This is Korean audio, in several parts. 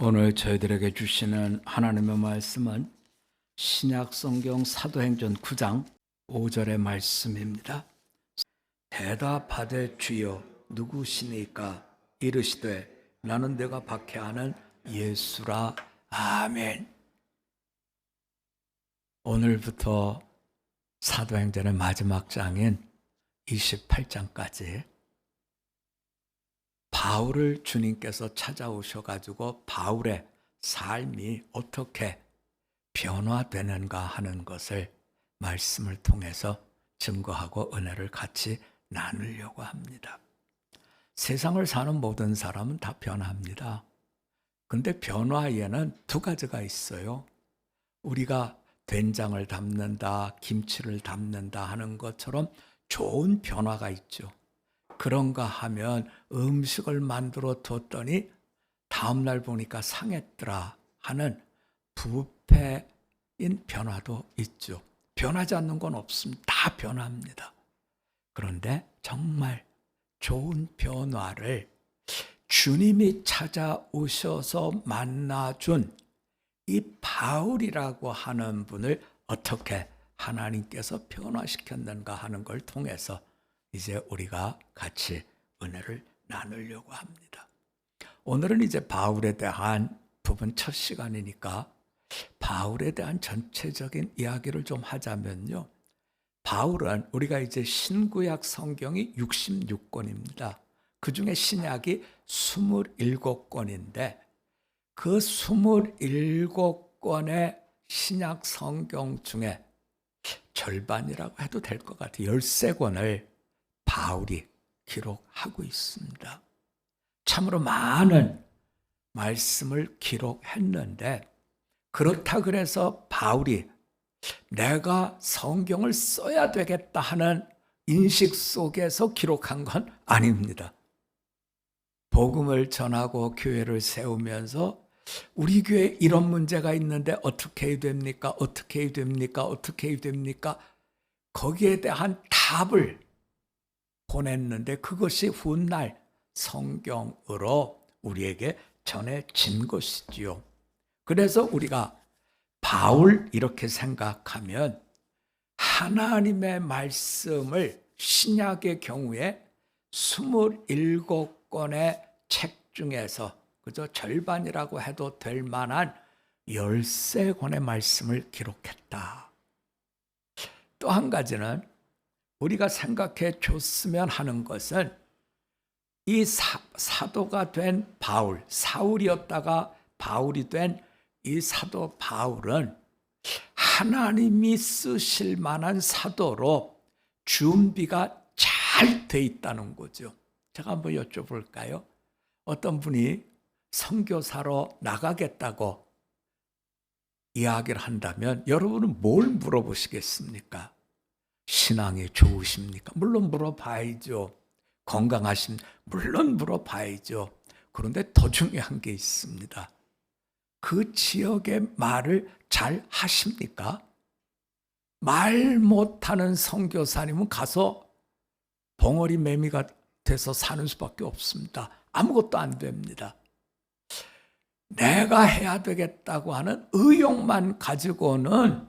오늘 저희들에게 주시는 하나님의 말씀은 신약성경 사도행전 9장 5절의 말씀입니다. 대답하되 주여 누구시니까? 이르시되 나는 내가 박해하는 예수라. 아멘. 오늘부터 사도행전의 마지막 장인 28장까지 바울을 주님께서 찾아오셔가지고 바울의 삶이 어떻게 변화되는가 하는 것을 말씀을 통해서 증거하고 은혜를 같이 나누려고 합니다. 세상을 사는 모든 사람은 다 변합니다. 근데 변화에는 두 가지가 있어요. 우리가 된장을 담는다, 김치를 담는다 하는 것처럼 좋은 변화가 있죠. 그런가 하면 음식을 만들어 뒀더니 다음날 보니까 상했더라 하는 부패인 변화도 있죠. 변하지 않는 건 없습니다. 다 변합니다. 그런데 정말 좋은 변화를 주님이 찾아오셔서 만나준 이 바울이라고 하는 분을 어떻게 하나님께서 변화시켰는가 하는 걸 통해서 이제 우리가 같이 은혜를 나누려고 합니다. 오늘은 이제 바울에 대한 부분 첫 시간이니까 바울에 대한 전체적인 이야기를 좀 하자면요. 바울은 우리가 이제 신구약 성경이 66권입니다. 그 중에 신약이 27권인데 그 27권의 신약 성경 중에 절반이라고 해도 될 것 같아요. 13권을 바울이 기록하고 있습니다. 참으로 많은 말씀을 기록했는데 그렇다 그래서 바울이 내가 성경을 써야 되겠다 하는 인식 속에서 기록한 건 아닙니다. 복음을 전하고 교회를 세우면서 우리 교회에 이런 문제가 있는데 어떻게 해야 됩니까? 어떻게 해야 됩니까? 어떻게 해야 됩니까? 거기에 대한 답을 보냈는데 그것이 훗날 성경으로 우리에게 전해진 것이지요. 그래서 우리가 바울 이렇게 생각하면 하나님의 말씀을 신약의 경우에 27권의 책 중에서 그저 절반이라고 해도 될 만한 13권의 말씀을 기록했다. 또 한 가지는 우리가 생각해 줬으면 하는 것은 이 사도가 된 바울, 사울이었다가 바울이 된 이 사도 바울은 하나님이 쓰실 만한 사도로 준비가 잘 돼 있다는 거죠. 제가 한번 여쭤볼까요? 어떤 분이 선교사로 나가겠다고 이야기를 한다면 여러분은 뭘 물어보시겠습니까? 신앙이 좋으십니까? 물론 물어봐야죠. 건강하신 물론 물어봐야죠. 그런데 더 중요한 게 있습니다. 그 지역의 말을 잘 하십니까? 말 못하는 선교사님은 가서 벙어리 매미가 돼서 사는 수밖에 없습니다. 아무것도 안 됩니다. 내가 해야 되겠다고 하는 의욕만 가지고는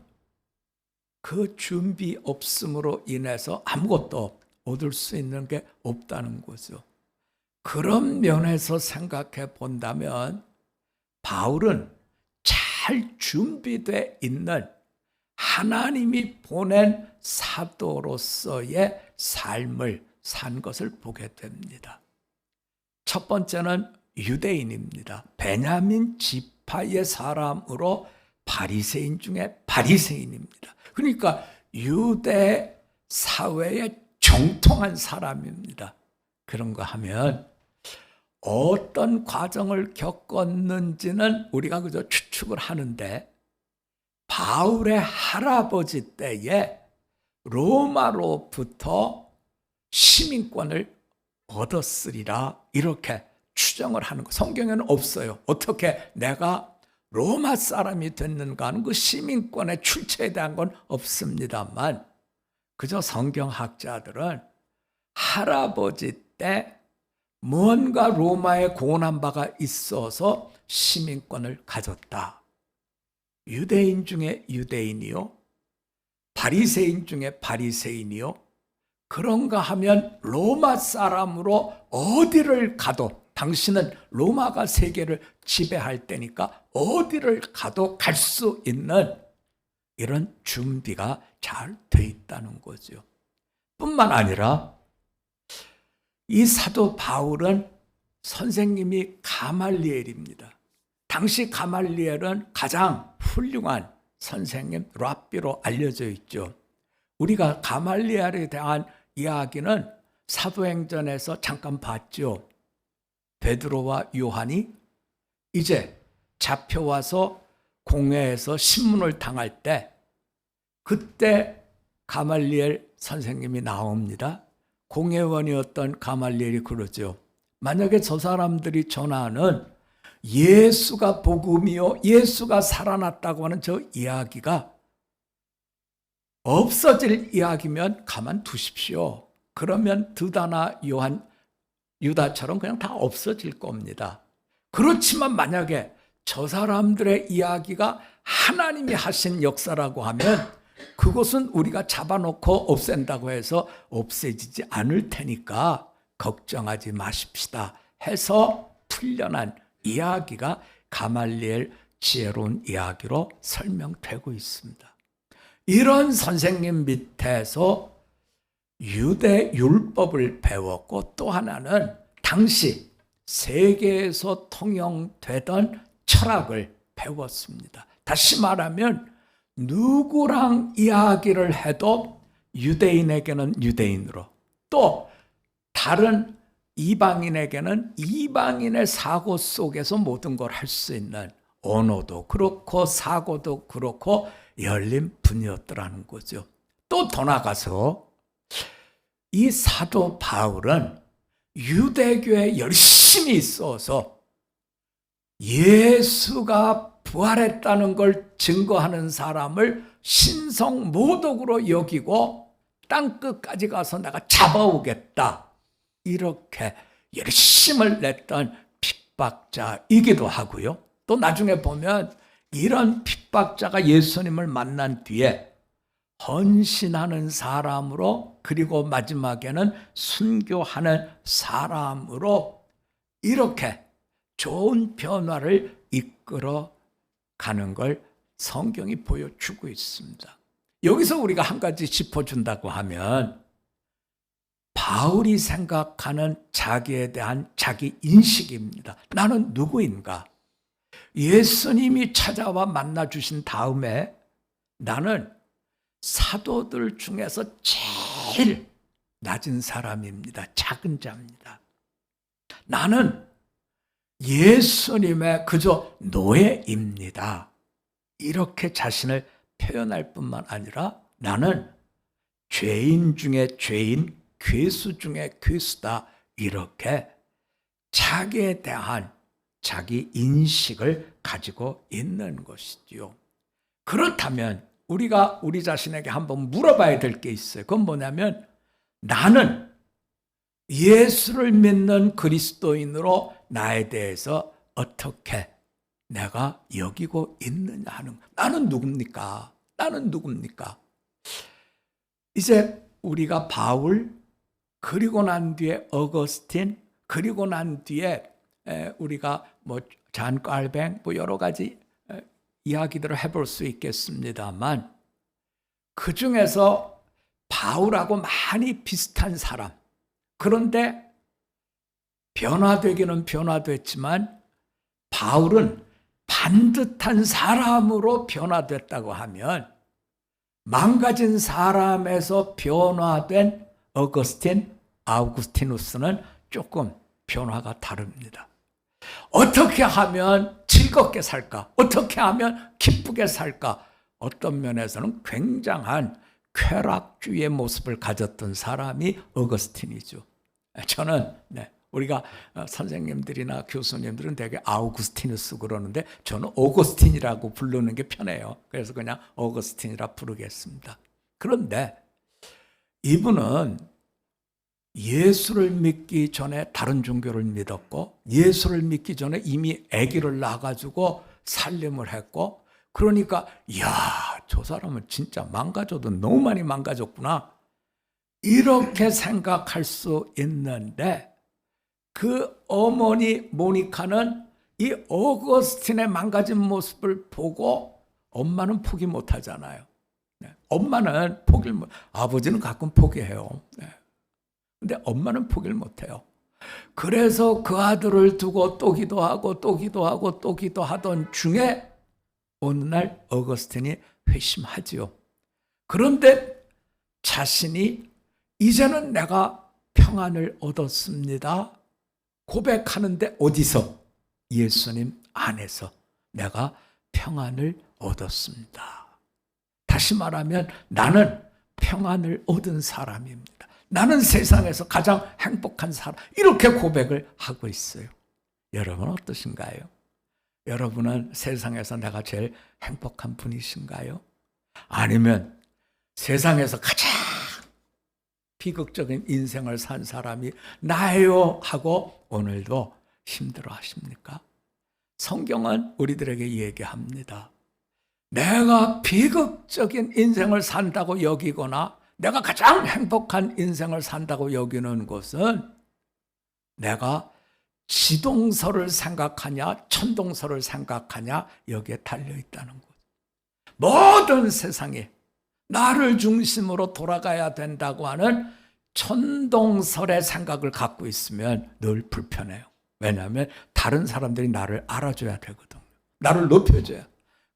그 준비 없음으로 인해서 아무것도 얻을 수 있는 게 없다는 거죠. 그런 면에서 생각해 본다면 바울은 잘 준비되어 있는 하나님이 보낸 사도로서의 삶을 산 것을 보게 됩니다. 첫 번째는 유대인입니다. 베냐민 지파의 사람으로 바리새인 중에 바리새인입니다. 그러니까 유대 사회에 정통한 사람입니다. 그런가 하면 어떤 과정을 겪었는지는 우리가 그저 추측을 하는데 바울의 할아버지 때에 로마로부터 시민권을 얻었으리라 이렇게 추정을 하는 거. 성경에는 없어요. 어떻게 내가 로마 사람이 됐는가 하는 그 시민권의 출처에 대한 건 없습니다만 그저 성경학자들은 할아버지 때 무언가 로마에 공언한 바가 있어서 시민권을 가졌다. 유대인 중에 유대인이요, 바리새인 중에 바리새인이요, 그런가 하면 로마 사람으로 어디를 가도, 당신은 로마가 세계를 지배할 때니까 어디를 가도 갈 수 있는 이런 준비가 잘 돼 있다는 거죠. 뿐만 아니라 이 사도 바울은 선생님이 가말리엘입니다. 당시 가말리엘은 가장 훌륭한 선생님, 랍비로 알려져 있죠. 우리가 가말리엘에 대한 이야기는 사도행전에서 잠깐 봤죠. 베드로와 요한이 이제 잡혀와서 공회에서 신문을 당할 때, 그때 가말리엘 선생님이 나옵니다. 공회원이었던 가말리엘이 그러죠. 만약에 저 사람들이 전하는 예수가 복음이요, 예수가 살아났다고 하는 저 이야기가 없어질 이야기면 가만두십시오. 그러면 드다나 요한, 유다처럼 그냥 다 없어질 겁니다. 그렇지만 만약에 저 사람들의 이야기가 하나님이 하신 역사라고 하면 그것은 우리가 잡아놓고 없앤다고 해서 없애지지 않을 테니까 걱정하지 마십시다 해서 풀려난 이야기가 가말리엘 지혜로운 이야기로 설명되고 있습니다. 이런 선생님 밑에서 유대 율법을 배웠고, 또 하나는 당시 세계에서 통용되던 철학을 배웠습니다. 다시 말하면 누구랑 이야기를 해도 유대인에게는 유대인으로, 또 다른 이방인에게는 이방인의 사고 속에서 모든 걸 할 수 있는 언어도 그렇고 사고도 그렇고 열린 분이었더라는 거죠. 또 더 나가서 이 사도 바울은 유대교에 열심히 있어서 예수가 부활했다는 걸 증거하는 사람을 신성 모독으로 여기고 땅끝까지 가서 내가 잡아오겠다, 이렇게 열심을 냈던 핍박자이기도 하고요. 또 나중에 보면 이런 핍박자가 예수님을 만난 뒤에 헌신하는 사람으로, 그리고 마지막에는 순교하는 사람으로 이렇게 좋은 변화를 이끌어 가는 걸 성경이 보여주고 있습니다. 여기서 우리가 한 가지 짚어준다고 하면, 바울이 생각하는 자기에 대한 자기 인식입니다. 나는 누구인가? 예수님이 찾아와 만나주신 다음에 나는 사도들 중에서 제일 낮은 사람입니다. 작은 자입니다. 나는 예수님의 그저 노예입니다. 이렇게 자신을 표현할 뿐만 아니라 나는 죄인 중에 죄인, 괴수 중에 괴수다, 이렇게 자기에 대한 자기 인식을 가지고 있는 것이지요. 그렇다면 우리가 우리 자신에게 한번 물어봐야 될 게 있어요. 그건 뭐냐면, 나는 예수를 믿는 그리스도인으로 나에 대해서 어떻게 내가 여기고 있느냐 하는, 나는 누굽니까? 나는 누굽니까? 이제 우리가 바울, 그리고 난 뒤에 어거스틴, 그리고 난 뒤에 우리가 잔 깔뱅, 여러 가지 이야기들을 해볼 수 있겠습니다만, 그 중에서 바울하고 많이 비슷한 사람, 그런데 변화되기는 변화됐지만 바울은 반듯한 사람으로 변화됐다고 하면, 망가진 사람에서 변화된 어거스틴, 아우구스티누스는 조금 변화가 다릅니다. 어떻게 하면 즐겁게 살까? 어떻게 하면 기쁘게 살까? 어떤 면에서는 굉장한 쾌락주의의 모습을 가졌던 사람이 어거스틴이죠. 저는 우리가 선생님들이나 교수님들은 되게 아우구스티누스 그러는데 저는 오거스틴이라고 부르는 게 편해요. 그래서 그냥 어거스틴이라 부르겠습니다. 그런데 이분은 예수를 믿기 전에 다른 종교를 믿었고 예수를 믿기 전에 이미 아기를 낳아가지고 살림을 했고 그러니까 이야 저 사람은 진짜 망가져도 너무 많이 망가졌구나 이렇게 생각할 수 있는데 그 어머니 모니카는 이 어거스틴의 망가진 모습을 보고 엄마는 포기 못하잖아요. 엄마는 포기를 못, 아버지는 가끔 포기해요. 근데 엄마는 포기를 못해요. 그래서 그 아들을 두고 또 기도하고 또 기도하고 또 기도하던 중에 어느 날 어거스틴이 회심하지요. 그런데 자신이 이제는 내가 평안을 얻었습니다. 고백하는데 어디서? 예수님 안에서 내가 평안을 얻었습니다. 다시 말하면 나는 평안을 얻은 사람입니다. 나는 세상에서 가장 행복한 사람. 이렇게 고백을 하고 있어요. 여러분 어떠신가요? 여러분은 세상에서 내가 제일 행복한 분이신가요? 아니면 세상에서 가장 비극적인 인생을 산 사람이 나예요 하고 오늘도 힘들어 하십니까? 성경은 우리들에게 얘기합니다. 내가 비극적인 인생을 산다고 여기거나 내가 가장 행복한 인생을 산다고 여기는 것은 내가 지동설을 생각하냐 천동설을 생각하냐 여기에 달려있다는 것. 모든 세상에 나를 중심으로 돌아가야 된다고 하는 천동설의 생각을 갖고 있으면 늘 불편해요. 왜냐하면 다른 사람들이 나를 알아줘야 되거든요. 나를 높여줘야.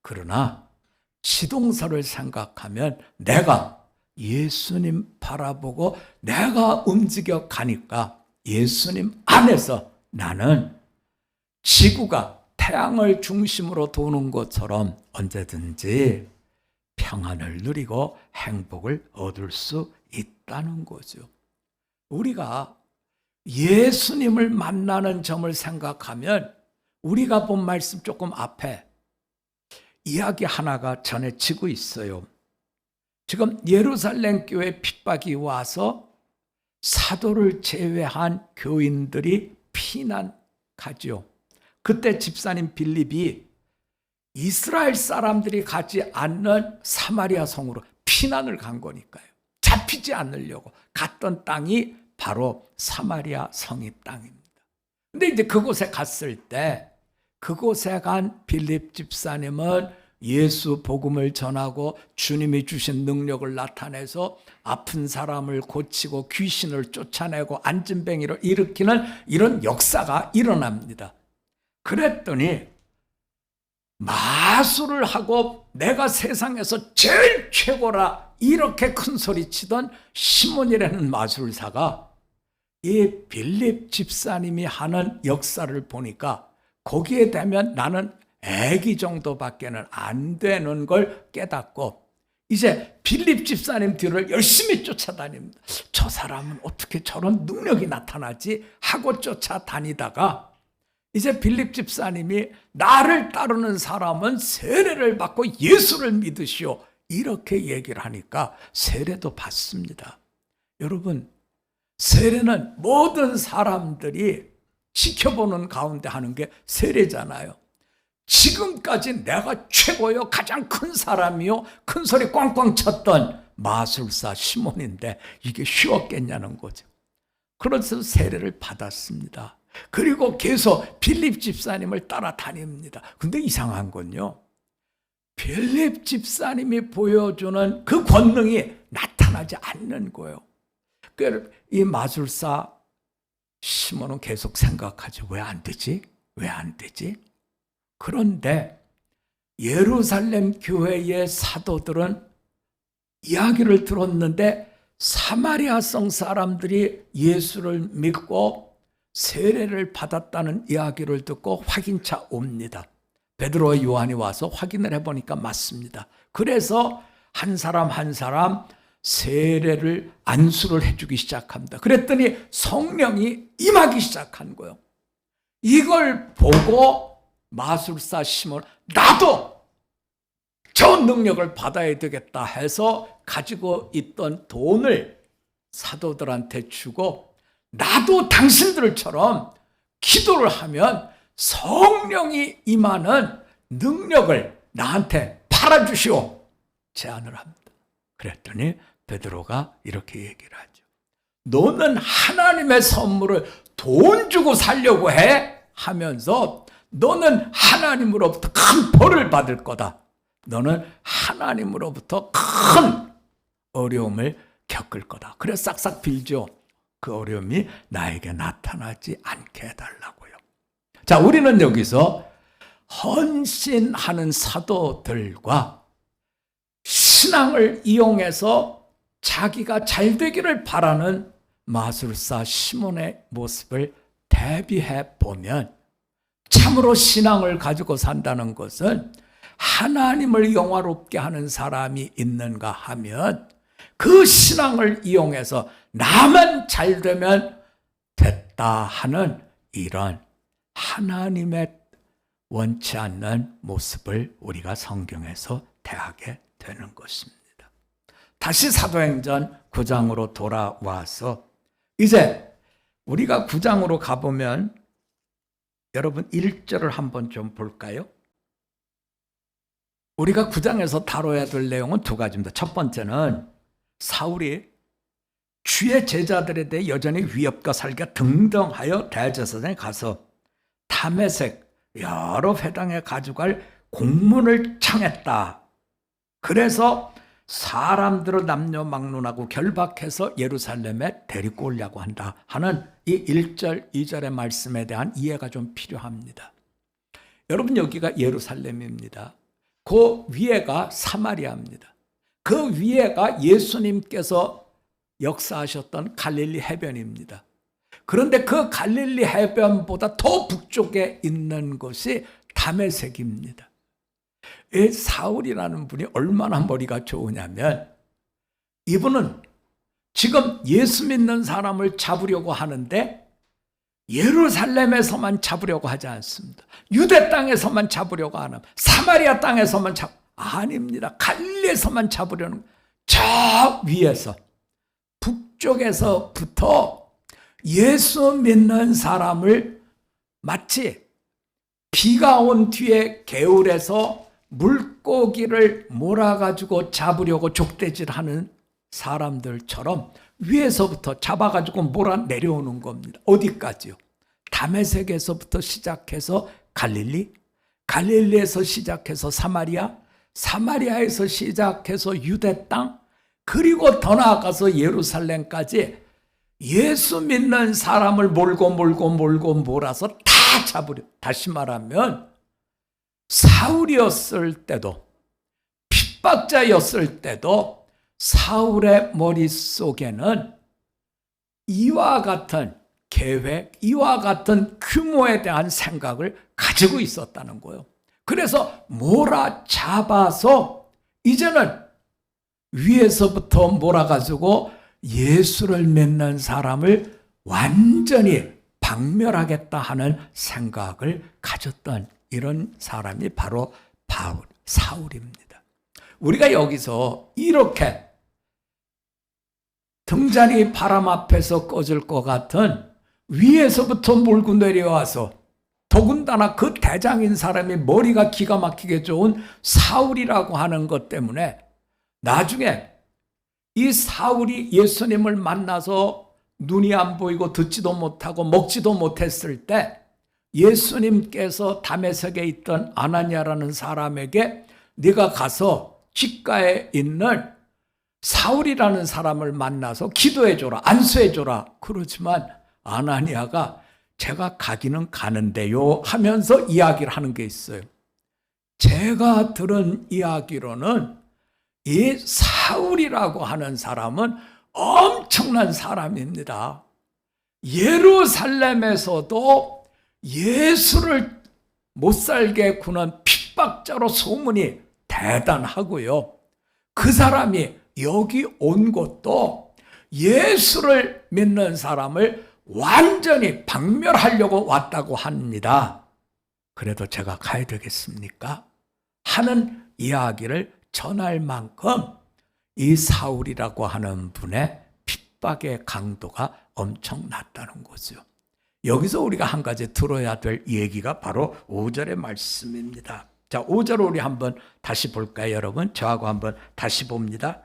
그러나 지동설을 생각하면 내가 예수님 바라보고 내가 움직여 가니까 예수님 안에서 나는 지구가 태양을 중심으로 도는 것처럼 언제든지 평안을 누리고 행복을 얻을 수 있다는 거죠. 우리가 예수님을 만나는 점을 생각하면 우리가 본 말씀 조금 앞에 이야기 하나가 전해지고 있어요. 지금 예루살렘 교회 핍박이 와서 사도를 제외한 교인들이 피난 가죠. 그때 집사님 빌립이 이스라엘 사람들이 가지 않는 사마리아 성으로 피난을 간 거니까요. 잡히지 않으려고 갔던 땅이 바로 사마리아 성의 땅입니다. 근데 이제 그곳에 갔을 때 그곳에 간 빌립 집사님은 예수 복음을 전하고 주님이 주신 능력을 나타내서 아픈 사람을 고치고 귀신을 쫓아내고 안진뱅이를 일으키는 이런 역사가 일어납니다. 그랬더니 마술을 하고 내가 세상에서 제일 최고라 이렇게 큰 소리 치던 시몬이라는 마술사가 이 빌립 집사님이 하는 역사를 보니까 거기에 대면 나는 애기 정도밖에는 안 되는 걸 깨닫고 이제 빌립 집사님 뒤를 열심히 쫓아다닙니다. 저 사람은 어떻게 저런 능력이 나타나지 하고 쫓아다니다가 이제 빌립 집사님이 나를 따르는 사람은 세례를 받고 예수를 믿으시오 이렇게 얘기를 하니까 세례도 받습니다. 여러분 세례는 모든 사람들이 지켜보는 가운데 하는 게 세례잖아요. 지금까지 내가 최고요 가장 큰 사람이요 큰 소리 꽝꽝 쳤던 마술사 시몬인데 이게 쉬웠겠냐는 거죠. 그래서 세례를 받았습니다. 그리고 계속 빌립 집사님을 따라다닙니다. 근데 이상한 건요 빌립 집사님이 보여주는 그 권능이 나타나지 않는 거예요. 이 마술사 시몬은 계속 생각하죠. 왜 안 되지? 왜 안 되지? 그런데 예루살렘 교회의 사도들은 이야기를 들었는데 사마리아 성 사람들이 예수를 믿고 세례를 받았다는 이야기를 듣고 확인차 옵니다. 베드로와 요한이 와서 확인을 해보니까 맞습니다. 그래서 한 사람 한 사람 세례를 안수를 해주기 시작합니다. 그랬더니 성령이 임하기 시작한 거예요. 이걸 보고 마술사 시몬 나도 저 능력을 받아야 되겠다 해서 가지고 있던 돈을 사도들한테 주고 나도 당신들처럼 기도를 하면 성령이 임하는 능력을 나한테 팔아주시오. 제안을 합니다. 그랬더니 베드로가 이렇게 얘기를 하죠. 너는 하나님의 선물을 돈 주고 살려고 해? 하면서 너는 하나님으로부터 큰 벌을 받을 거다. 너는 하나님으로부터 큰 어려움을 겪을 거다. 그래서 싹싹 빌죠. 그 어려움이 나에게 나타나지 않게 해달라고요. 자, 우리는 여기서 헌신하는 사도들과 신앙을 이용해서 자기가 잘 되기를 바라는 마술사 시몬의 모습을 대비해 보면 참으로 신앙을 가지고 산다는 것은 하나님을 영화롭게 하는 사람이 있는가 하면 그 신앙을 이용해서 나만 잘 되면 됐다 하는 이런 하나님의 원치 않는 모습을 우리가 성경에서 대하게 되는 것입니다. 다시 사도행전 9장으로 돌아와서 이제 우리가 9장으로 가보면 여러분 1절을 한번 좀 볼까요? 우리가 9장에서 다뤄야 될 내용은 두 가지입니다. 첫 번째는 사울이 주의 제자들에 대해 여전히 위협과 살기 등등하여 대제사장에 가서 다메섹 여러 회당에 가져갈 공문을 청했다. 그래서 사람들을 남녀막론하고 결박해서 예루살렘에 데리고 오려고 한다 하는 이 1절, 2절의 말씀에 대한 이해가 좀 필요합니다. 여러분, 여기가 예루살렘입니다. 그 위에가 사마리아입니다. 그 위에가 예수님께서 역사하셨던 갈릴리 해변입니다. 그런데 그 갈릴리 해변보다 더 북쪽에 있는 것이 다메섹입니다. 이 사울이라는 분이 얼마나 머리가 좋으냐면 이분은 지금 예수 믿는 사람을 잡으려고 하는데 예루살렘에서만 잡으려고 하지 않습니다. 유대 땅에서만 잡으려고 하는, 사마리아 땅에서만 아닙니다. 갈릴리에서만 잡으려는, 저 위에서 북쪽에서부터 예수 믿는 사람을 마치 비가 온 뒤에 개울에서 물고기를 몰아가지고 잡으려고 족대질하는 사람들처럼 위에서부터 잡아가지고 몰아 내려오는 겁니다. 어디까지요? 다메섹에서부터 시작해서 갈릴리, 갈릴리에서 시작해서 사마리아, 사마리아에서 시작해서 유대 땅, 그리고 더 나아가서 예루살렘까지 예수 믿는 사람을 몰고 몰아서 다 잡으려. 다시 말하면 사울이었을 때도, 핍박자였을 때도 사울의 머릿속에는 이와 같은 계획, 이와 같은 규모에 대한 생각을 가지고 있었다는 거예요. 그래서 몰아잡아서 이제는 위에서부터 몰아가지고 예수를 믿는 사람을 완전히 박멸하겠다 하는 생각을 가졌던 이런 사람이 바로 사울입니다. 우리가 여기서 이렇게 등잔이 바람 앞에서 꺼질 것 같은 위에서부터 몰고 내려와서 더군다나 그 대장인 사람이 머리가 기가 막히게 좋은 사울이라고 하는 것 때문에 나중에 이 사울이 예수님을 만나서 눈이 안 보이고 듣지도 못하고 먹지도 못했을 때 예수님께서 다메섹에 있던 아나니아라는 사람에게 네가 가서 귓가에 있는 사울이라는 사람을 만나서 기도해줘라, 안수해줘라. 그렇지만 아나니아가 제가 가기는 가는데요 하면서 이야기를 하는 게 있어요. 제가 들은 이야기로는 이 사울이라고 하는 사람은 엄청난 사람입니다. 예루살렘에서도 예수를 못 살게 구는 핍박자로 소문이 대단하고요. 그 사람이 여기 온 것도 예수를 믿는 사람을 완전히 박멸하려고 왔다고 합니다. 그래도 제가 가야 되겠습니까? 하는 이야기를 전할 만큼 이 사울이라고 하는 분의 핍박의 강도가 엄청났다는 거죠. 여기서 우리가 한 가지 들어야 될 얘기가 바로 5절의 말씀입니다. 자, 5절 우리 한번 다시 볼까요, 여러분? 저하고 한번 다시 봅니다.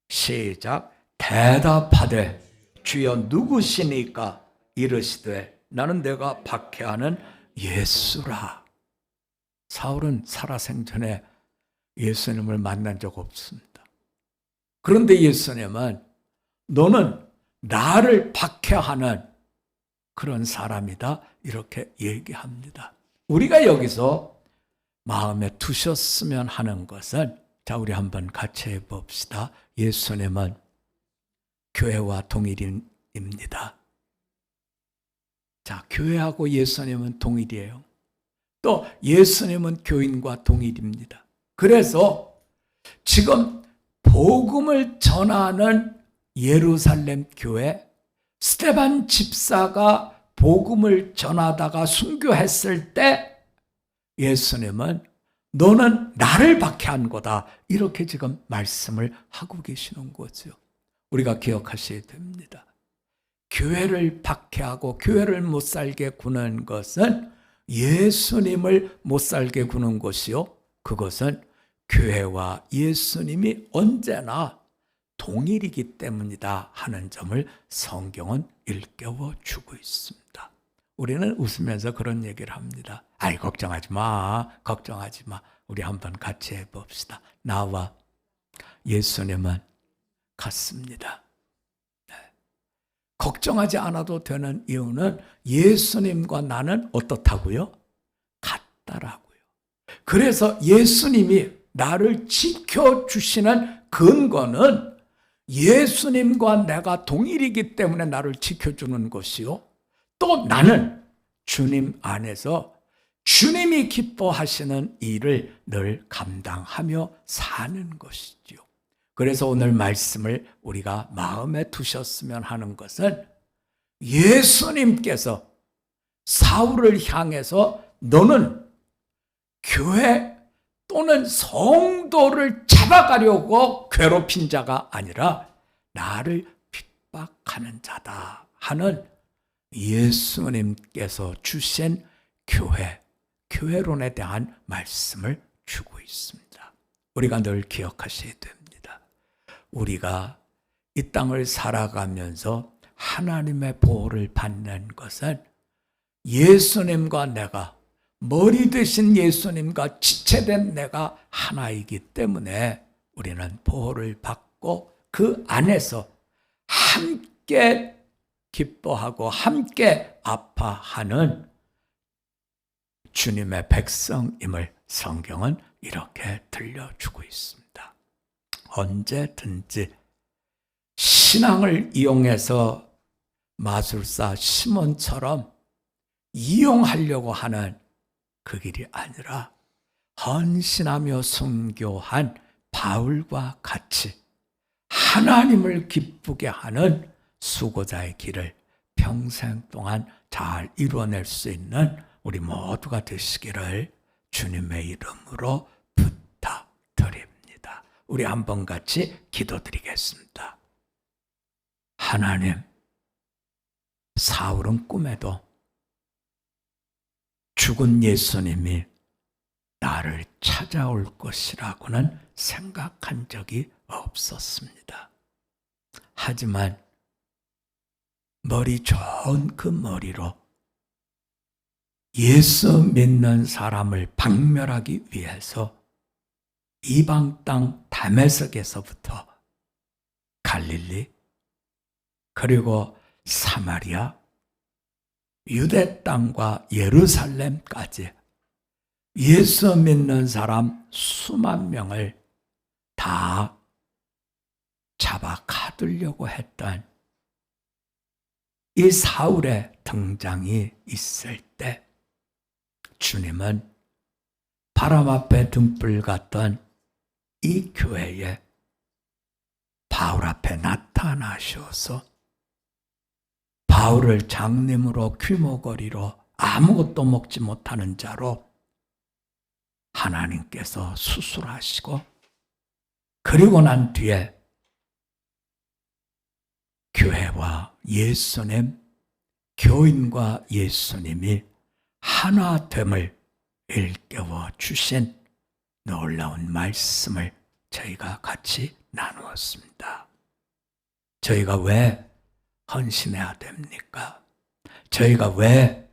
시작. 대답하되 주여 누구시니까? 이르시되 나는 내가 박해하는 예수라. 사울은 살아생전에 예수님을 만난 적 없습니다. 그런데 예수님은 너는 나를 박해하는 그런 사람이다, 이렇게 얘기합니다. 우리가 여기서 마음에 두셨으면 하는 것은, 자, 우리 한번 같이 해봅시다. 예수님은 교회와 동일입니다. 자, 교회하고 예수님은 동일이에요. 또 예수님은 교인과 동일입니다. 그래서 지금 복음을 전하는 예루살렘 교회, 스데반 집사가 복음을 전하다가 순교했을 때 예수님은 너는 나를 박해한 거다, 이렇게 지금 말씀을 하고 계시는 거죠. 우리가 기억하셔야 됩니다. 교회를 박해하고 교회를 못 살게 구는 것은 예수님을 못 살게 구는 것이요, 그것은 교회와 예수님이 언제나 동일이기 때문이다 하는 점을 성경은 일깨워 주고 있습니다. 우리는 웃으면서 그런 얘기를 합니다. 아이, 걱정하지 마, 걱정하지 마. 우리 한번 같이 해봅시다. 나와 예수님은 같습니다. 네. 걱정하지 않아도 되는 이유는 예수님과 나는 어떻다고요? 같다라고요. 그래서 예수님이 나를 지켜주시는 근거는 예수님과 내가 동일이기 때문에 나를 지켜주는 것이요, 또 나는 주님 안에서 주님이 기뻐하시는 일을 늘 감당하며 사는 것이죠. 그래서 오늘 말씀을 우리가 마음에 두셨으면 하는 것은, 예수님께서 사울을 향해서 너는 교회 또는 성도를 잡아가려고 괴롭힌 자가 아니라 나를 핍박하는 자다 하는 예수님께서 주신 교회론에 대한 말씀을 주고 있습니다. 우리가 늘 기억하셔야 됩니다. 우리가 이 땅을 살아가면서 하나님의 보호를 받는 것은 예수님과 내가, 머리 되신 예수님과 지체된 내가 하나이기 때문에 우리는 보호를 받고 그 안에서 함께 기뻐하고 함께 아파하는 주님의 백성임을 성경은 이렇게 들려주고 있습니다. 언제든지 신앙을 이용해서 마술사 시몬처럼 이용하려고 하는 그 길이 아니라 헌신하며 순교한 바울과 같이 하나님을 기쁘게 하는 수고자의 길을 평생 동안 잘 이루어낼 수 있는 우리 모두가 되시기를 주님의 이름으로 부탁드립니다. 우리 한번 같이 기도드리겠습니다. 하나님, 사울은 꿈에도 죽은 예수님이 나를 찾아올 것이라고는 생각한 적이 없었습니다. 하지만 머리 좋은 그 머리로 예수 믿는 사람을 박멸하기 위해서 이방 땅 다메섹에서부터 갈릴리, 그리고 사마리아, 유대 땅과 예루살렘까지 예수 믿는 사람 수만 명을 다 잡아 가두려고 했던 이 사울의 등장이 있을 때 주님은 바람 앞에 등불 같던 이 교회에 바울 앞에 나타나셔서 바울을 장님으로 귀머거리로 아무것도 먹지 못하는 자로 하나님께서 수술하시고, 그리고 난 뒤에 교회와 예수님, 교인과 예수님이 하나됨을 일깨워 주신 놀라운 말씀을 저희가 같이 나누었습니다. 저희가 왜 헌신해야 됩니까? 저희가 왜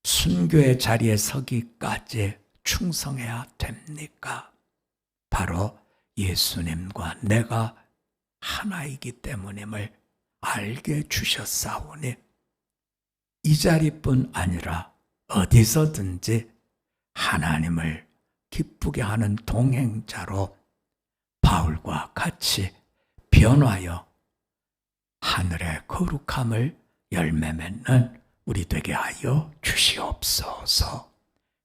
순교의 자리에 서기까지 충성해야 됩니까? 바로 예수님과 내가 하나이기 때문임을 알게 주셨사오니 이 자리뿐 아니라 어디서든지 하나님을 기쁘게 하는 동행자로 바울과 같이 변화하여 하늘의 거룩함을 열매 맺는 우리 되게 하여 주시옵소서.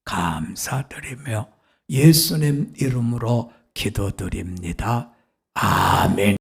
감사드리며 예수님 이름으로 기도드립니다. 아멘.